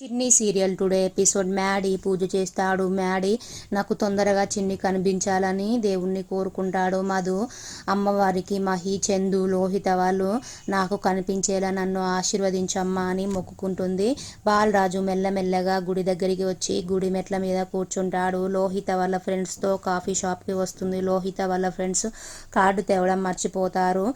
చిన్ని serial today episode. Maddy పూజ చేస్తాడు. Maddy నాకు తొందరగా చిన్ని కనిపించాలని దేవుణ్ణి కోరుకుంటాడు. మధు అమ్మవారికి మహి, చందు, లోహిత వాళ్ళు నాకు కనిపించేలా నన్ను ఆశీర్వదించమ్మా అని మొక్కుకుంటుంది. బాలరాజు మెల్లమెల్లగా గుడి దగ్గరికి వచ్చి గుడి మెట్ల మీద కూర్చుంటాడు. లోహిత వాళ్ళ ఫ్రెండ్స్తో కాఫీ షాప్కి వస్తుంది. లోహిత వాళ్ళ ఫ్రెండ్స్ కార్డు తేవడం మర్చిపోతారు.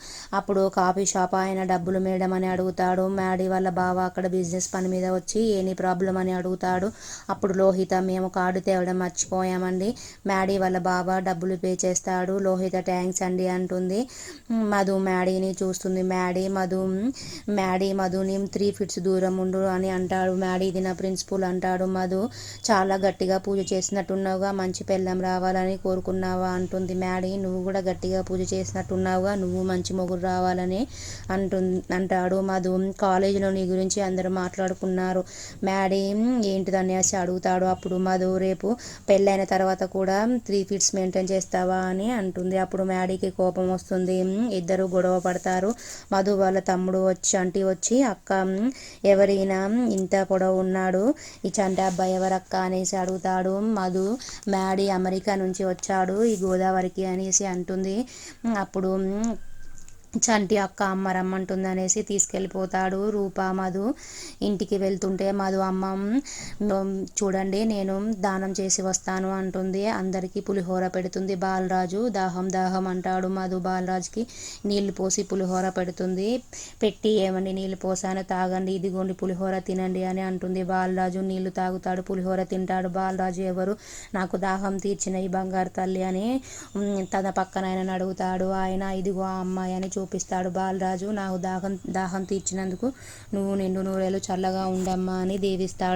అప్పుడు కాఫీ షాప్ ఆయన డబ్బులు మేడం అని అడుగుతాడు. మ్యాడీ వాళ్ళ బావ అక్కడ బిజినెస్ పని మీద వచ్చి ఏని ప్రాబ్లం అని అడుగుతాడు. అప్పుడు లోహిత, మేము కార్డు తేవడం మర్చిపోయామండి. మ్యాడీ వాళ్ళ బావ డబ్బులు పే చేస్తాడు. లోహిత థ్యాంక్స్ అండి అంటుంది. మధు మ్యాడీని చూస్తుంది. మ్యాడీ మధుని 3 ఫీట్స్ దూరం ఉండు అని అంటాడు. మ్యాడీ ఇది నా ప్రిన్సిపల్ అంటాడు. మధు చాలా గట్టిగా పూజ చేసినట్టున్నావుగా, మంచి పెళ్ళం రావాలని కోరుకున్నావా అంటుంది. మ్యాడీ నువ్వు కూడా గట్టిగా పూజ చేసినట్టున్నావుగా, నువ్వు మంచి మొగుడు రావాలని అంటాడు. మధు కాలేజీలో నీ గురించి అందరూ మాట్లాడుకున్నారు. మ్యాడీ ఏంటిదనేసి అడుగుతాడు. అప్పుడు మధు రేపు పెళ్ళైన తర్వాత కూడా 3 ఫీట్స్ మెయింటైన్ చేస్తావా అని అంటుంది. అప్పుడు మ్యాడీకి కోపం వస్తుంది. ఇద్దరు గొడవ పడతారు. మధు వాళ్ళ తమ్ముడు చంటి వచ్చి అక్క ఎవరైనా ఇంత పొడవు ఉన్నాడు, ఈ చంటి అబ్బాయి ఎవరక్క అనేసి అడుగుతాడు. మధు మ్యాడీ అమెరికా నుంచి వచ్చాడు ఈ గోదావరికి అనేసి అంటుంది. అప్పుడు చంటి అక్క అమ్మ రమ్మంటుంది అనేసి తీసుకెళ్ళిపోతాడు. రూప మధు ఇంటికి వెళ్తుంటే మధు అమ్మ చూడండి నేను దానం చేసి వస్తాను అంటుంది. అందరికీ పులిహోర పెడుతుంది. బాలరాజు దాహం దాహం అంటాడు. మధు బాలరాజుకి నీళ్లు పోసి పులిహోర పెడుతుంది. పెట్టి ఏమండి నీళ్లు పోసాను తాగండి, ఇదిగోండి పులిహోర తినండి అని అంటుంది. బాలరాజు నీళ్లు తాగుతాడు, పులిహోర తింటాడు. బాలరాజు ఎవరు, నాకు దాహం తీర్చిన ఈ బంగారు తల్లి అని తన పక్కన ఆయన అడుగుతాడు. ఆయన ఇదిగో ఆ అమ్మాయి అని చూపిస్తాడు. బాలరాజు నాకు దాహం తీర్చినందుకు నువ్వు నిండు నూరేళ్ళు చల్లగా ఉండమ్మా అని దీవిస్తాడు.